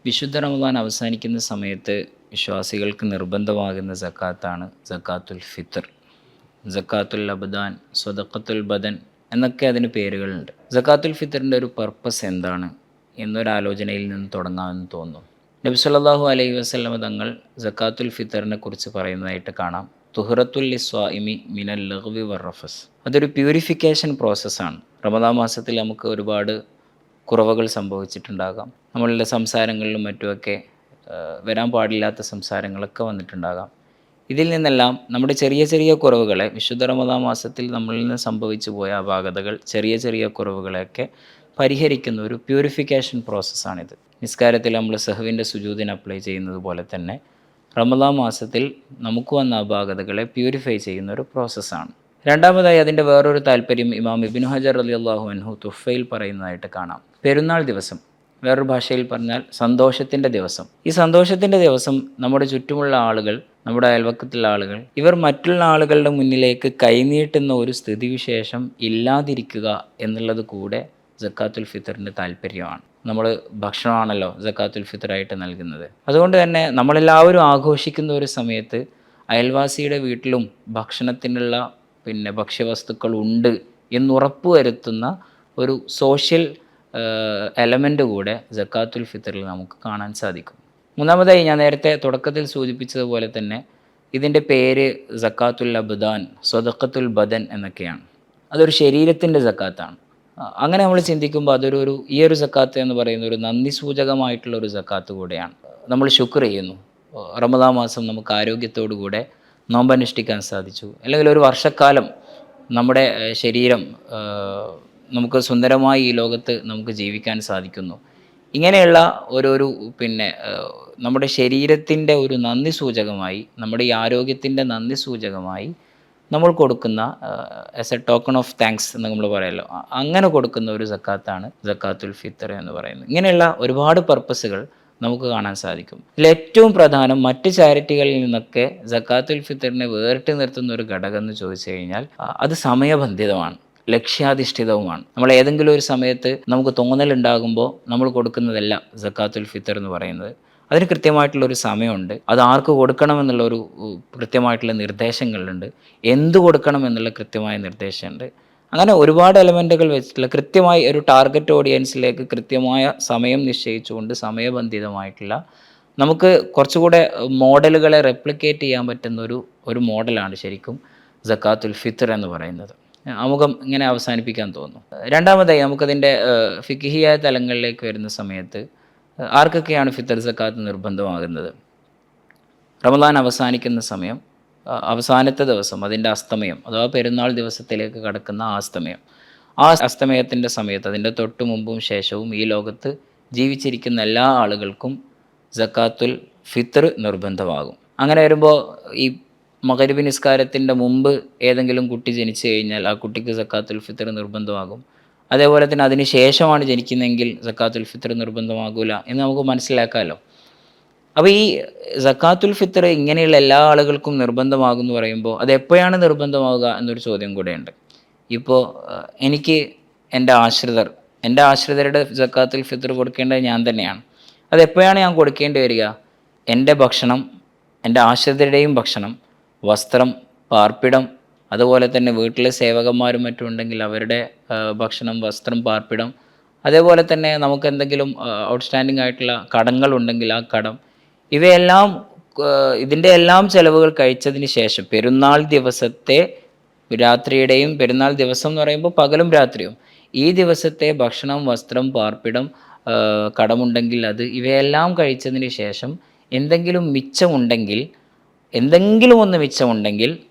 വിശുദ്ധ റമദാൻ അവസാനിക്കുന്ന സമയത്ത് വിശ്വാസികൾക്ക് നിർബന്ധമാകുന്ന സക്കാത്താണ് സക്കാത്തുൽ ഫിത്തർ. സക്കാത്തുൽ അബ്ദാൻ, സ്വതക്കത്തുൽ ബദൻ എന്നൊക്കെ അതിന് പേരുകളുണ്ട്. സക്കാത്തുൽ ഫിത്തറിൻ്റെ ഒരു പർപ്പസ് എന്താണ് എന്നൊരാലോചനയിൽ നിന്ന് തുടങ്ങാമെന്ന് തോന്നുന്നു. നബി സല്ലല്ലാഹു അലൈഹി വസല്ലമ തങ്ങൾ സക്കാത്തുൽ ഫിത്തറിനെ കുറിച്ച് പറയുന്നതായിട്ട് കാണാം. തുഹറത്തുൽ ലിസ്വാഇമി മിനൽ ലഗ്വി വറഫസ്. അതൊരു പ്യൂരിഫിക്കേഷൻ പ്രോസസ്സാണ്. റമദാൻ മാസത്തിൽ നമുക്ക് ഒരുപാട് കുറവുകൾ സംഭവിച്ചിട്ടുണ്ടാകാം. നമ്മളുടെ സംസാരങ്ങളിലും മറ്റുമൊക്കെ വരാൻ പാടില്ലാത്ത സംസാരങ്ങളൊക്കെ വന്നിട്ടുണ്ടാകാം. ഇതിൽ നിന്നെല്ലാം നമ്മുടെ ചെറിയ ചെറിയ കുറവുകളെ, വിശുദ്ധ റമദാൻ മാസത്തിൽ നമ്മളിൽ നിന്ന് സംഭവിച്ചു പോയ അപാകതകൾ, ചെറിയ ചെറിയ കുറവുകളെയൊക്കെ പരിഹരിക്കുന്ന ഒരു പ്യൂരിഫിക്കേഷൻ പ്രോസസ്സാണിത്. നിസ്കാരത്തിൽ നമ്മൾ സഹവിൻ്റെ സുജൂദിന് അപ്ലൈ ചെയ്യുന്നത് പോലെ തന്നെ റമദാൻ മാസത്തിൽ നമുക്ക് വന്ന അപാകതകളെ പ്യൂരിഫൈ ചെയ്യുന്ന ഒരു പ്രോസസ്സാണ്. രണ്ടാമതായി അതിൻ്റെ വേറൊരു താല്പര്യം ഇമാം ഇബ്നു ഹജർ റളിയല്ലാഹു അൻഹു തുഹ്ഫയിൽ പറയുന്നതായിട്ട് കാണാം. പെരുന്നാൾ ദിവസം, വേറൊരു ഭാഷയിൽ പറഞ്ഞാൽ സന്തോഷത്തിൻ്റെ ദിവസം. ഈ സന്തോഷത്തിൻ്റെ ദിവസം നമ്മുടെ ചുറ്റുമുള്ള ആളുകൾ, നമ്മുടെ അയൽവക്കത്തുള്ള ആളുകൾ, ഇവർ മറ്റുള്ള ആളുകളുടെ മുന്നിലേക്ക് കൈനീട്ടുന്ന ഒരു സ്ഥിതിവിശേഷം ഇല്ലാതിരിക്കുക എന്നുള്ളത് കൂടെ സക്കാത്തുൽ ഫിത്തറിൻ്റെ താല്പര്യമാണ്. നമ്മൾ ഭക്ഷണമാണല്ലോ സക്കാത്തുൽ ഫിത്തറായിട്ട് നൽകുന്നത്. അതുകൊണ്ട് തന്നെ നമ്മളെല്ലാവരും ആഘോഷിക്കുന്ന ഒരു സമയത്ത് അയൽവാസിയുടെ വീട്ടിലും ഭക്ഷണത്തിനുള്ള ഭക്ഷ്യവസ്തുക്കൾ ഉണ്ട് എന്നുറപ്പ് വരുത്തുന്ന ഒരു സോഷ്യൽ എലമെൻ്റ് കൂടെ സക്കാത്തുൽ ഫിത്തറിൽ നമുക്ക് കാണാൻ സാധിക്കും. മൂന്നാമതായി ഞാൻ നേരത്തെ തുടക്കത്തിൽ സൂചിപ്പിച്ചതുപോലെ തന്നെ ഇതിൻ്റെ പേര് സക്കാത്തുൽ അബ്ദാൻ, സ്വതക്കത്തുൽ ബദൻ എന്നൊക്കെയാണ്. അതൊരു ശരീരത്തിൻ്റെ സക്കാത്താണ്. അങ്ങനെ നമ്മൾ ചിന്തിക്കുമ്പോൾ ഈ ഒരു സക്കാത്ത് എന്ന് പറയുന്ന ഒരു നന്ദി സൂചകമായിട്ടുള്ള ഒരു സക്കാത്ത് കൂടെയാണ്. നമ്മൾ ശുക്ർ ചെയ്യുന്നു. റമദാൻ മാസം നമുക്ക് ആരോഗ്യത്തോടു കൂടെ നോമ്പനുഷ്ഠിക്കാൻ സാധിച്ചു, അല്ലെങ്കിൽ ഒരു വർഷക്കാലം നമ്മുടെ ശരീരം നമുക്ക് സുന്ദരമായി ഈ ലോകത്ത് നമുക്ക് ജീവിക്കാൻ സാധിക്കുന്നു. ഇങ്ങനെയുള്ള നമ്മുടെ ശരീരത്തിൻ്റെ ഒരു നന്ദി സൂചകമായി, നമ്മുടെ ഈ ആരോഗ്യത്തിൻ്റെ നന്ദി സൂചകമായി നമ്മൾ കൊടുക്കുന്ന as A token of thanks എന്ന് നമ്മൾ പറയല്ലോ, അങ്ങനെ കൊടുക്കുന്ന ഒരു സക്കാത്താണ് സക്കാത്തുൽ ഫിത്തർ എന്ന് പറയുന്നത്. ഇങ്ങനെയുള്ള ഒരുപാട് പർപ്പസുകൾ നമുക്ക് കാണാൻ സാധിക്കും. ഇതിലേറ്റവും പ്രധാനം, മറ്റ് ചാരിറ്റികളിൽ നിന്നൊക്കെ സക്കാത്തുൽ ഫിത്തറിനെ വേറിട്ട് നിർത്തുന്ന ഒരു ഘടകം എന്ന് ചോദിച്ചു കഴിഞ്ഞാൽ അത് സമയബന്ധിതമാണ്, ലക്ഷ്യാധിഷ്ഠിതവുമാണ്. നമ്മൾ ഏതെങ്കിലും ഒരു സമയത്ത് നമുക്ക് തോന്നലുണ്ടാകുമ്പോൾ നമ്മൾ കൊടുക്കുന്നതല്ല സക്കാത്തുൽ ഫിത്തർ എന്ന് പറയുന്നത്. അതിന് കൃത്യമായിട്ടുള്ളൊരു സമയമുണ്ട്. അത് ആർക്ക് കൊടുക്കണമെന്നുള്ളൊരു കൃത്യമായിട്ടുള്ള നിർദ്ദേശങ്ങളുണ്ട്. എന്ത് കൊടുക്കണം എന്നുള്ള കൃത്യമായ നിർദ്ദേശമുണ്ട്. അങ്ങനെ ഒരുപാട് എലമെൻറ്റുകൾ വെച്ചിട്ടുള്ള കൃത്യമായി ഒരു ടാർഗറ്റ് ഓഡിയൻസിലേക്ക് കൃത്യമായ സമയം നിശ്ചയിച്ചുകൊണ്ട് സമയബന്ധിതമായിട്ടുള്ള, നമുക്ക് കുറച്ചുകൂടെ മോഡലുകളെ റെപ്ലിക്കേറ്റ് ചെയ്യാൻ പറ്റുന്ന ഒരു മോഡലാണ് ശരിക്കും സക്കാത്തുൽ ഫിത്തർ എന്ന് പറയുന്നത്. ആമുഖം ഇങ്ങനെ അവസാനിപ്പിക്കാൻ തോന്നുന്നു. രണ്ടാമതായി നമുക്കതിൻ്റെ ഫിഖ്ഹിയായ തലങ്ങളിലേക്ക് വരുന്ന സമയത്ത് ആർക്കൊക്കെയാണ് ഫിത്തർ സക്കാത്ത് നിർബന്ധമാകുന്നത്? റമദാൻ അവസാനിക്കുന്ന സമയം, അവസാനത്തെ ദിവസം, അതിൻ്റെ അസ്തമയം അഥവാ പെരുന്നാൾ ദിവസത്തിലേക്ക് കടക്കുന്ന ആ അസ്തമയത്തിൻ്റെ സമയത്ത്, അതിൻ്റെ തൊട്ട് മുമ്പും ശേഷവും ഈ ലോകത്ത് ജീവിച്ചിരിക്കുന്ന എല്ലാ ആളുകൾക്കും സക്കാത്തുൽ ഫിത്തർ നിർബന്ധമാകും. അങ്ങനെ വരുമ്പോൾ ഈ മഗ്‌രിബ് നിസ്കാരത്തിൻ്റെ മുമ്പ് ഏതെങ്കിലും കുട്ടി ജനിച്ചു കഴിഞ്ഞാൽ ആ കുട്ടിക്ക് സക്കാത്തുൽ ഫിത്തർ നിർബന്ധമാകും. അതേപോലെ തന്നെ അതിന് ശേഷമാണ് ജനിക്കുന്നതെങ്കിൽ സക്കാത്തുൽ ഫിത്തർ നിർബന്ധമാകില്ല എന്ന് നമുക്ക് മനസ്സിലാക്കാമല്ലോ. അപ്പോൾ ഈ സക്കാത്തുൽ ഫിത്തർ ഇങ്ങനെയുള്ള എല്ലാ ആളുകൾക്കും നിർബന്ധമാകുമെന്ന് പറയുമ്പോൾ അത് എപ്പോഴാണ് നിർബന്ധമാവുക എന്നൊരു ചോദ്യം കൂടെയുണ്ട്. ഇപ്പോൾ എനിക്ക് എൻ്റെ ആശ്രിതരുടെ സക്കാത്തുൽ ഫിത്തർ കൊടുക്കേണ്ടത് ഞാൻ തന്നെയാണ്. അതെപ്പോഴാണ് ഞാൻ കൊടുക്കേണ്ടി വരിക? എൻ്റെ ഭക്ഷണം, എൻ്റെ ആശ്രിതരുടെയും ഭക്ഷണം, വസ്ത്രം, പാർപ്പിടം, അതുപോലെ തന്നെ വീട്ടിലെ സേവകന്മാരും മറ്റും ഉണ്ടെങ്കിൽ അവരുടെ ഭക്ഷണം, വസ്ത്രം, പാർപ്പിടം, അതേപോലെ തന്നെ നമുക്ക് എന്തെങ്കിലും ഔട്ട്സ്റ്റാൻഡിങ് ആയിട്ടുള്ള കടങ്ങളുണ്ടെങ്കിൽ ആ കടം, ഇതിൻ്റെ എല്ലാം ചിലവുകൾ കഴിച്ചതിന് ശേഷം പെരുന്നാൾ ദിവസത്തെ രാത്രിയുടെയും, പെരുന്നാൾ ദിവസം എന്ന് പറയുമ്പോൾ പകലും രാത്രിയും, ഈ ദിവസത്തെ ഭക്ഷണം, വസ്ത്രം, പാർപ്പിടം, കടമുണ്ടെങ്കിൽ ഇവയെല്ലാം കഴിച്ചതിന് ശേഷം എന്തെങ്കിലും മിച്ചമുണ്ടെങ്കിൽ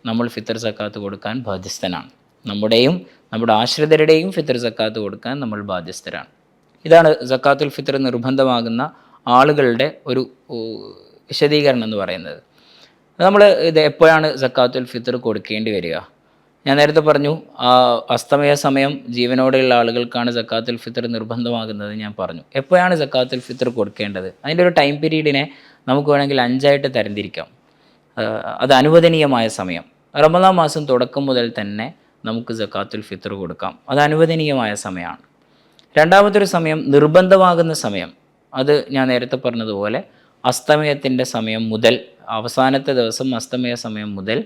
നമ്മൾ ഫിത്തർ സക്കാത്ത് കൊടുക്കാൻ ബാധ്യസ്ഥനാണ്. നമ്മുടെ ആശ്രിതരുടെയും ഫിത്തർ സക്കാത്ത് കൊടുക്കാൻ നമ്മൾ ബാധ്യസ്ഥരാണ്. ഇതാണ് സക്കാത്തുൽ ഫിത്തർ നിർബന്ധമാകുന്ന ആളുകളുടെ ഒരു വിശദീകരണം എന്ന് പറയുന്നത്. ഇത് എപ്പോഴാണ് സക്കാത്തുൽ ഫിത്തർ കൊടുക്കേണ്ടി വരിക? ഞാൻ നേരത്തെ പറഞ്ഞു, അസ്തമയ സമയം ജീവനോടെയുള്ള ആളുകൾക്കാണ് സക്കാത്തുൽ ഫിത്തർ നിർബന്ധമാകുന്നത് ഞാൻ പറഞ്ഞു. എപ്പോഴാണ് സക്കാത്തുൽ ഫിത്തർ കൊടുക്കേണ്ടത്? അതിൻ്റെ ഒരു ടൈം പീരീഡിനെ നമുക്ക് വേണമെങ്കിൽ 5ആയിട്ട് തരംതിരിക്കാം. അത് അനുവദനീയമായ സമയം, റമദാൻ മാസം തുടക്കം മുതൽ തന്നെ നമുക്ക് സക്കാത്തുൽ ഫിത്തർ കൊടുക്കാം. അത് അനുവദനീയമായ സമയമാണ്. രണ്ടാമത്തെ ഒരു സമയം നിർബന്ധമാകുന്ന സമയം, അത് ഞാൻ നേരത്തെ പറഞ്ഞതുപോലെ അസ്തമയത്തിൻ്റെ സമയം മുതൽ അവസാനത്തെ ദിവസം അസ്തമയ സമയം മുതൽ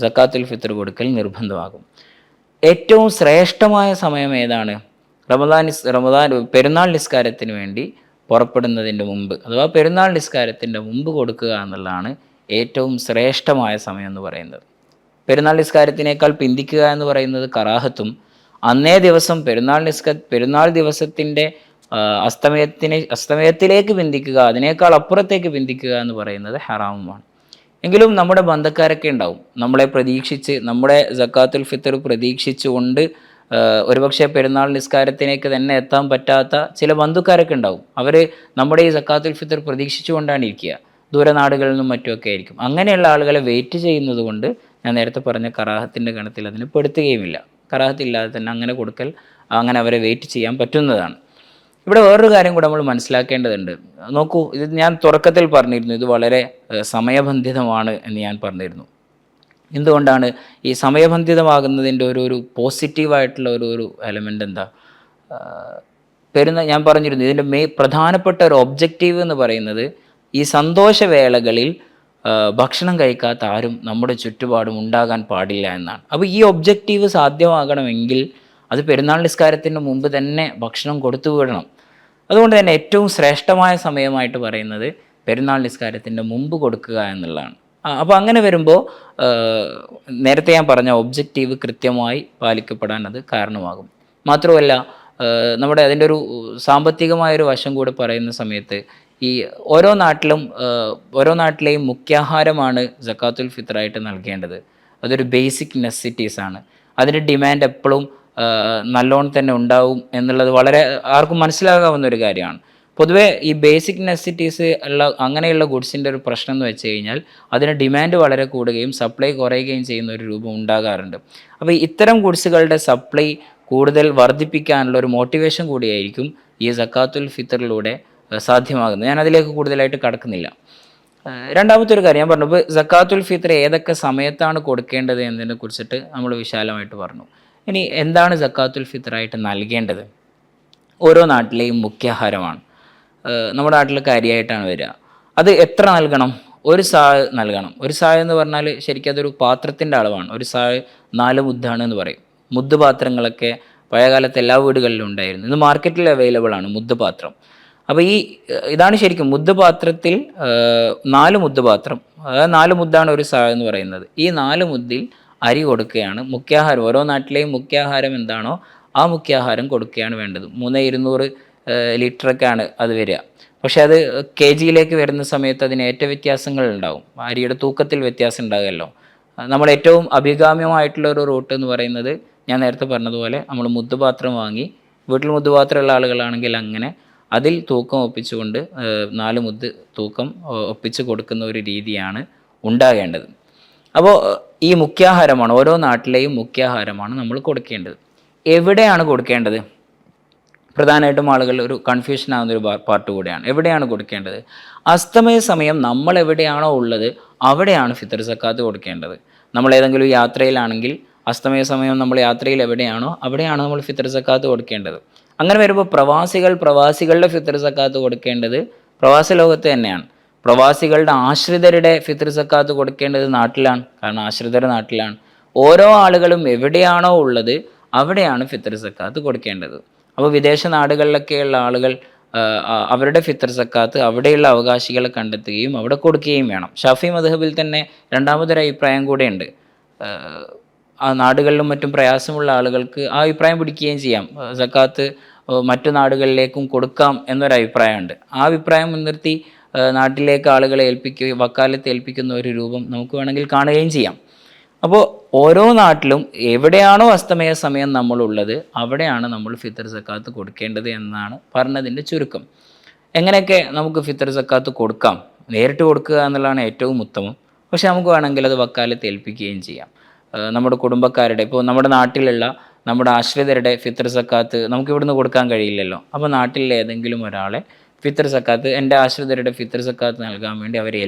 സക്കാത്തുൽ ഫിത്ർ കൊടുക്കൽ നിർബന്ധമാകും. ഏറ്റവും ശ്രേഷ്ഠമായ സമയം ഏതാണ്? റമദാൻ പെരുന്നാൾ നിസ്കാരത്തിന് വേണ്ടി പുറപ്പെടുന്നതിൻ്റെ മുമ്പ് അഥവാ പെരുന്നാൾ നിസ്കാരത്തിൻ്റെ മുമ്പ് കൊടുക്കുക എന്നുള്ളതാണ് ഏറ്റവും ശ്രേഷ്ഠമായ സമയം എന്ന് പറയുന്നത്. പെരുന്നാൾ നിസ്കാരത്തിനേക്കാൾ പിന്തിക്കുക എന്ന് പറയുന്നത് കറാഹത്തും, അന്നേ ദിവസം പെരുന്നാൾ ദിവസത്തിൻ്റെ അസ്തമയത്തിലേക്ക് പിന്തിക്കുക, അതിനേക്കാൾ അപ്പുറത്തേക്ക് പിന്തിക്കുക എന്ന് പറയുന്നത് ഹറാമുമാണ്. എങ്കിലും നമ്മുടെ ബന്ധക്കാരൊക്കെ ഉണ്ടാവും, നമ്മളെ പ്രതീക്ഷിച്ച്, നമ്മുടെ സക്കാത്തുൽ ഫിത്തർ പ്രതീക്ഷിച്ചുകൊണ്ട് ഒരുപക്ഷെ പെരുന്നാൾ നിസ്കാരത്തിലേക്ക് തന്നെ എത്താൻ പറ്റാത്ത ചില ബന്ധുക്കാരൊക്കെ ഉണ്ടാവും. അവർ നമ്മുടെ ഈ സക്കാത്തുൽ ഫിത്തർ പ്രതീക്ഷിച്ചുകൊണ്ടാണ് ഇരിക്കുക, ദൂരനാടുകളിൽ നിന്നും മറ്റുമൊക്കെ ആയിരിക്കും. അങ്ങനെയുള്ള ആളുകളെ വെയിറ്റ് ചെയ്യുന്നത് കൊണ്ട് ഞാൻ നേരത്തെ പറഞ്ഞ കറാഹത്തിൻ്റെ ഗണത്തിൽ അതിന് പെടുത്തുകയുമില്ല. കറാഹത്തില്ലാതെ തന്നെ അങ്ങനെ കൊടുക്കൽ, അങ്ങനെ അവരെ വെയിറ്റ് ചെയ്യാൻ പറ്റുന്നതാണ്. ഇവിടെ വേറൊരു കാര്യം കൂടെ നമ്മൾ മനസ്സിലാക്കേണ്ടതുണ്ട്. നോക്കൂ, ഇത് ഞാൻ തുടക്കത്തിൽ പറഞ്ഞിരുന്നു, ഇത് വളരെ സമയബന്ധിതമാണ് എന്ന് ഞാൻ പറഞ്ഞിരുന്നു. എന്തുകൊണ്ടാണ് ഈ സമയബന്ധിതമാകുന്നതിൻ്റെ ഒരു പോസിറ്റീവായിട്ടുള്ള ഒരു എലമെൻ്റ് എന്താ? ഞാൻ പറഞ്ഞിരുന്നു, ഇതിൻ്റെ പ്രധാനപ്പെട്ട ഒരു ഒബ്ജക്റ്റീവ് എന്ന് പറയുന്നത് ഈ സന്തോഷവേളകളിൽ ഭക്ഷണം കഴിക്കാത്ത ആരും നമ്മുടെ ചുറ്റുപാടും ഉണ്ടാകാൻ പാടില്ല എന്നാണ്. അപ്പോൾ ഈ ഒബ്ജക്റ്റീവ് സാധ്യമാകണമെങ്കിൽ അത് പെരുന്നാൾ നിസ്കാരത്തിന് മുമ്പ് തന്നെ ഭക്ഷണം കൊടുത്തു വിടണം. അതുകൊണ്ട് തന്നെ ഏറ്റവും ശ്രേഷ്ഠമായ സമയമായിട്ട് പറയുന്നത് പെരുന്നാൾ നിസ്കാരത്തിൻ്റെ മുമ്പ് കൊടുക്കുക എന്നുള്ളതാണ്. അപ്പോൾ അങ്ങനെ വരുമ്പോൾ നേരത്തെ ഞാൻ പറഞ്ഞ ഒബ്ജക്റ്റീവ് കൃത്യമായി പാലിക്കപ്പെടാൻ അത് കാരണമാകും. മാത്രമല്ല നമ്മുടെ അതിൻ്റെ ഒരു സാമ്പത്തികമായൊരു വശം കൂടെ പറയുന്ന സമയത്ത് ഈ ഓരോ നാട്ടിലെയും മുഖ്യാഹാരമാണ് സക്കാത്തുൽ ഫിത്റായിട്ട് നൽകേണ്ടത്. അതൊരു ബേസിക് നെസസിറ്റീസാണ്. അതിൻ്റെ ഡിമാൻഡ് എപ്പോഴും നല്ലോണം തന്നെ ഉണ്ടാവും എന്നുള്ളത് വളരെ ആർക്കും മനസ്സിലാകാവുന്ന ഒരു കാര്യമാണ്. പൊതുവേ ഈ ബേസിക് നെസസിറ്റീസ് അങ്ങനെയുള്ള ഗുഡ്സിൻ്റെ ഒരു പ്രശ്നം എന്ന് വെച്ച് കഴിഞ്ഞാൽ അതിന് ഡിമാൻഡ് വളരെ കൂടുകയും സപ്ലൈ കുറയുകയും ചെയ്യുന്ന ഒരു രൂപം ഉണ്ടാകാറുണ്ട്. അപ്പോൾ ഇത്തരം ഗുഡ്സുകളുടെ സപ്ലൈ കൂടുതൽ വർദ്ധിപ്പിക്കാനുള്ള ഒരു മോട്ടിവേഷൻ കൂടിയായിരിക്കും ഈ സക്കാത്തുൽ ഫിത്തറിലൂടെ സാധ്യമാകുന്നത്. ഞാൻ അതിലേക്ക് കൂടുതലായിട്ട് കടക്കുന്നില്ല. രണ്ടാമത്തെ ഒരു കാര്യം ഞാൻ പറഞ്ഞു, ഇപ്പോൾ സക്കാത്തുൽ ഫിത്തർ ഏതൊക്കെ സമയത്താണ് കൊടുക്കേണ്ടത് എന്നതിനെ കുറിച്ചിട്ട് നമ്മൾ വിശാലമായിട്ട് പറഞ്ഞു. ഇനി എന്താണ് സക്കാത്തുൽ ഫിത്തറായിട്ട് നൽകേണ്ടത്? ഓരോ നാട്ടിലെയും മുഖ്യാഹാരമാണ്. നമ്മുടെ നാട്ടിൽ കാര്യമായിട്ടാണ് വരിക. അത് എത്ര നൽകണം? ഒരു സാഴ് നൽകണം. ഒരു സാഴ് എന്ന് പറഞ്ഞാൽ ശരിക്കും അതൊരു പാത്രത്തിൻ്റെ അളവാണ്. ഒരു സാഴ് 4 മുദ്ദാണ് എന്ന് പറയും. മുദ്ദ് പാത്രങ്ങളൊക്കെ പഴയകാലത്ത് എല്ലാ വീടുകളിലും ഉണ്ടായിരുന്നു. ഇത് മാർക്കറ്റിൽ അവൈലബിൾ ആണ് മുദ്ദ് പാത്രം. അപ്പോൾ ഇതാണ് ശരിക്കും മുദ്ദ് പാത്രത്തിൽ 4 മുദ്ദ് പാത്രം, അതായത് 4 മുദ്ദാണ് ഒരു സാഴ് എന്ന് പറയുന്നത്. ഈ 4 മുദ്ദിൽ അരി കൊടുക്കുകയാണ് മുഖ്യാഹാരം. ഓരോ നാട്ടിലെയും മുഖ്യാഹാരം എന്താണോ ആ മുഖ്യാഹാരം കൊടുക്കുകയാണ് വേണ്ടത്. 3200 ലിറ്ററൊക്കെയാണ് അത് വരിക. പക്ഷേ അത് കെ ജിയിലേക്ക് വരുന്ന സമയത്ത് അതിന് ഏറ്റ വ്യത്യാസങ്ങൾ ഉണ്ടാവും. അരിയുടെ തൂക്കത്തിൽ വ്യത്യാസം ഉണ്ടാകുമല്ലോ. നമ്മൾ ഏറ്റവും അഭികാമ്യമായിട്ടുള്ള ഒരു റൂട്ട് എന്ന് പറയുന്നത് ഞാൻ നേരത്തെ പറഞ്ഞതുപോലെ നമ്മൾ മുദ്ദുപാത്രം വാങ്ങി, വീട്ടിൽ മുദ്ദുപാത്രമുള്ള ആളുകളാണെങ്കിൽ അങ്ങനെ അതിൽ തൂക്കം ഒപ്പിച്ചുകൊണ്ട് 4 മുദ്ദ് തൂക്കം ഒപ്പിച്ച് കൊടുക്കുന്ന ഒരു രീതിയാണ് ഉണ്ടാകേണ്ടത്. അപ്പോൾ ഈ മുഖ്യാഹാരമാണ്, ഓരോ നാട്ടിലെയും മുഖ്യാഹാരമാണ് നമ്മൾ കൊടുക്കേണ്ടത്. എവിടെയാണ് കൊടുക്കേണ്ടത്? പ്രധാനമായിട്ടും ആളുകൾ ഒരു കൺഫ്യൂഷൻ ആകുന്ന ഒരു പാർട്ട് കൂടെയാണ്. എവിടെയാണ് കൊടുക്കേണ്ടത്? അസ്തമയ സമയം നമ്മൾ എവിടെയാണോ ഉള്ളത് അവിടെയാണ് ഫിത്തർ സക്കാത്ത് കൊടുക്കേണ്ടത്. നമ്മൾ ഏതെങ്കിലും യാത്രയിലാണെങ്കിൽ അസ്തമയ സമയം നമ്മൾ യാത്രയിൽ എവിടെയാണോ അവിടെയാണ് നമ്മൾ ഫിത്തർ സക്കാത്ത് കൊടുക്കേണ്ടത്. അങ്ങനെ വരുമ്പോൾ പ്രവാസികളുടെ ഫിത്തർ സക്കാത്ത് കൊടുക്കേണ്ടത് പ്രവാസ ലോകത്ത് തന്നെയാണ്. പ്രവാസികളുടെ ആശ്രിതരുടെ ഫിത്തർ സക്കാത്ത് കൊടുക്കേണ്ടത് നാട്ടിലാണ്, കാരണം ആശ്രിതർ നാട്ടിലാണ്. ഓരോ ആളുകളും എവിടെയാണോ ഉള്ളത് അവിടെയാണ് ഫിത്തർ സക്കാത്ത് കൊടുക്കേണ്ടത്. അപ്പോൾ വിദേശ നാടുകളിലൊക്കെയുള്ള ആളുകൾ അവരുടെ ഫിത്തർ സക്കാത്ത് അവിടെയുള്ള അവകാശികളെ കണ്ടെത്തുകയും അവിടെ കൊടുക്കുകയും വേണം. ഷാഫി മദ്ഹബിൽ തന്നെ രണ്ടാമതൊരു അഭിപ്രായം കൂടെയുണ്ട്. ആ നാടുകളിലും മറ്റും പ്രയാസമുള്ള ആളുകൾക്ക് ആ അഭിപ്രായം പിടിക്കുകയും ചെയ്യാം. സക്കാത്ത് മറ്റു നാടുകളിലേക്കും കൊടുക്കാം എന്നൊരു അഭിപ്രായമുണ്ട്. ആ അഭിപ്രായം മുൻനിർത്തി നാട്ടിലേക്ക് ആളുകളെ വക്കാലത്ത് ഏൽപ്പിക്കുന്ന ഒരു രൂപം നമുക്ക് വേണമെങ്കിൽ കാണുകയും ചെയ്യാം. അപ്പോൾ ഓരോ നാട്ടിലും എവിടെയാണോ അസ്തമയ സമയം നമ്മളുള്ളത് അവിടെയാണ് നമ്മൾ ഫിത്തർ സക്കാത്ത് കൊടുക്കേണ്ടത് എന്നാണ് പറഞ്ഞതിൻ്റെ ചുരുക്കം. എങ്ങനെയൊക്കെ നമുക്ക് ഫിത്തർ സക്കാത്ത് കൊടുക്കാം? നേരിട്ട് കൊടുക്കുക എന്നുള്ളതാണ് ഏറ്റവും ഉത്തമം. പക്ഷെ നമുക്ക് വേണമെങ്കിൽ അത് വക്കാലത്ത് ഏൽപ്പിക്കുകയും ചെയ്യാം. നമ്മുടെ കുടുംബക്കാരുടെ, ഇപ്പോൾ നമ്മുടെ നാട്ടിലുള്ള നമ്മുടെ ആശ്രിതരുടെ ഫിത്തർ സക്കാത്ത് നമുക്ക് ഇവിടുന്ന് കൊടുക്കാൻ കഴിയില്ലല്ലോ. അപ്പോൾ നാട്ടിലെ ഏതെങ്കിലും ഒരാളെ ഫിത്തർ സക്കാത്ത്, എൻ്റെ ആശ്രിതരുടെ ഫിത്തർ സക്കാത്ത് നൽകാൻ വേണ്ടി അവരെ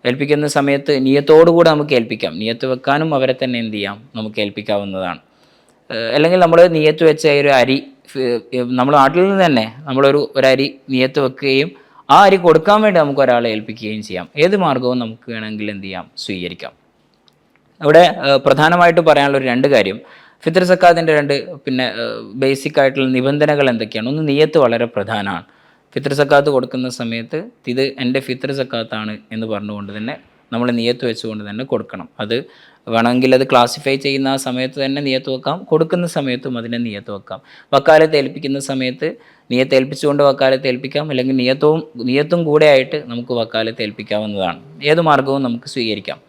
ഏൽപ്പിക്കുന്ന സമയത്ത് നിയത്തോടുകൂടെ നമുക്ക് ഏൽപ്പിക്കാം. നിയത്ത് വെക്കാനും അവരെ തന്നെ എന്ത് ചെയ്യാം, നമുക്ക് ഏൽപ്പിക്കാവുന്നതാണ്. അല്ലെങ്കിൽ നമ്മൾ നിയത്ത് വെച്ച ഒരു അരി നമ്മുടെ നാട്ടിൽ നിന്ന് തന്നെ നമ്മളൊരു ഒരരി നിയത്ത് വെക്കുകയും ആ അരി കൊടുക്കാൻ വേണ്ടി നമുക്ക് ഒരാളെ ഏൽപ്പിക്കുകയും ചെയ്യാം. ഏത് മാർഗവും നമുക്ക് വേണമെങ്കിൽ എന്ത് ചെയ്യാം, സ്വീകരിക്കാം. അവിടെ പ്രധാനമായിട്ട് പറയാനുള്ള ഒരു 2 കാര്യം, ഫിത്ർ സക്കാത്തിൻ്റെ 2 പിന്നെ ബേസിക് ആയിട്ടുള്ള നിബന്ധനകൾ എന്തൊക്കെയാണ്? ഒന്ന്, നിയ്യത്ത് വളരെ പ്രധാനമാണ്. ഫിത്ർ സക്കാത്ത് കൊടുക്കുന്ന സമയത്ത് ഇത് എൻ്റെ ഫിത്ർ സക്കാത്താണ് എന്ന് പറഞ്ഞുകൊണ്ട് തന്നെ നമ്മൾ നിയ്യത്ത് വെച്ചുകൊണ്ട് തന്നെ കൊടുക്കണം. അത് വേണമെങ്കിൽ അത് ക്ലാസിഫൈ ചെയ്യുന്ന ആ സമയത്ത് തന്നെ നിയ്യത്ത് വെക്കാം, കൊടുക്കുന്ന സമയത്തും അതിനെ നിയ്യത്ത് വെക്കാം. വക്കാലത്ത് ഏൽപ്പിക്കുന്ന സമയത്ത് നിയ്യത്ത് ഏൽപ്പിച്ചുകൊണ്ട് വക്കാലത്ത് ഏൽപ്പിക്കാം, അല്ലെങ്കിൽ നിയ്യത്തും കൂടെ ആയിട്ട് നമുക്ക് വക്കാലത്ത് ഏൽപ്പിക്കാവുന്നതാണ്. ഏത് മാർഗവും നമുക്ക് സ്വീകരിക്കാം.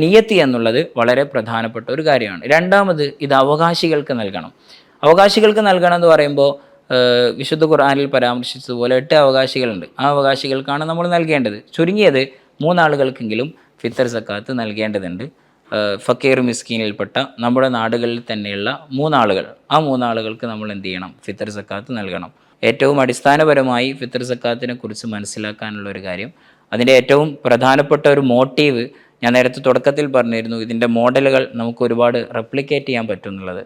നിയ്യത്ത് എന്നുള്ളത് വളരെ പ്രധാനപ്പെട്ട ഒരു കാര്യമാണ്. രണ്ടാമത്, ഇത് അവകാശികൾക്ക് നൽകണം. അവകാശികൾക്ക് നൽകണം എന്ന് പറയുമ്പോൾ വിശുദ്ധ ഖുർആനിൽ പരാമർശിച്ചതുപോലെ 8 അവകാശികളുണ്ട്. ആ അവകാശികൾക്കാണ് നമ്മൾ നൽകേണ്ടത്. ചുരുങ്ങിയത് 3 ആളുകൾക്കെങ്കിലും ഫിത്ർ സക്കാത്ത് നൽകേണ്ടതുണ്ട്. ഫക്കീർ മിസ്കീനിൽപ്പെട്ട നമ്മുടെ നാടുകളിൽ തന്നെയുള്ള 3 ആളുകൾ, ആ 3 ആളുകൾക്ക് നമ്മൾ എന്ത് ചെയ്യണം, ഫിത്ർ സക്കാത്ത് നൽകണം. ഏറ്റവും അടിസ്ഥാനപരമായി ഫിത്ർ സക്കാത്തിനെ കുറിച്ച് മനസ്സിലാക്കാനുള്ള ഒരു കാര്യം, അതിൻ്റെ ഏറ്റവും പ്രധാനപ്പെട്ട ഒരു മോട്ടീവ് ഞാൻ നേരത്തെ തുടക്കത്തിൽ പറഞ്ഞിരുന്നു. ഇതിൻ്റെ മോഡലുകൾ നമുക്ക് ഒരുപാട് റെപ്ലിക്കേറ്റ് ചെയ്യാൻ പറ്റും എന്നുള്ളത്.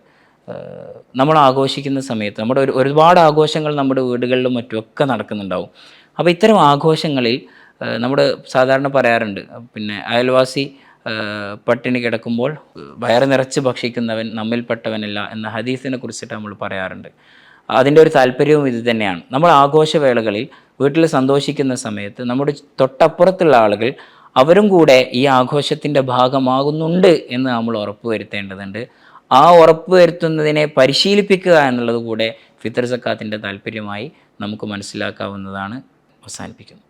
നമ്മൾ ആഘോഷിക്കുന്ന സമയത്ത് ഒരുപാട് ആഘോഷങ്ങൾ നമ്മുടെ വീടുകളിലും മറ്റുമൊക്കെ നടക്കുന്നുണ്ടാവും. അപ്പോൾ ഇത്തരം ആഘോഷങ്ങളിൽ നമ്മൾ സാധാരണ പറയാറുണ്ട്, പിന്നെ അയൽവാസി പട്ടിണി കിടക്കുമ്പോൾ വയറ് നിറച്ച് ഭക്ഷിക്കുന്നവൻ നമ്മിൽപ്പെട്ടവനല്ല എന്ന ഹദീസിനെ കുറിച്ചിട്ട് നമ്മൾ പറയാറുണ്ട്. അതിൻ്റെ ഒരു താല്പര്യവും ഇത് തന്നെയാണ്. നമ്മൾ ആഘോഷവേളകളിൽ വീട്ടിൽ സന്തോഷിക്കുന്ന സമയത്ത് നമ്മുടെ തൊട്ടപ്പുറത്തുള്ള ആളുകൾ അവരും കൂടെ ഈ ആഘോഷത്തിൻ്റെ ഭാഗമാകുന്നുണ്ട് എന്ന് നമ്മൾ ഉറപ്പ് വരുത്തേണ്ടതുണ്ട്. ആ ഉറപ്പ് വരുത്തുന്നതിനെ പരിശീലിപ്പിക്കുക എന്നുള്ളത് കൂടെ ഫിത്ർ സക്കാത്തിൻ്റെ താല്പര്യമായി നമുക്ക് മനസ്സിലാക്കാവുന്നതാണ്. അവസാനിപ്പിക്കുന്നു.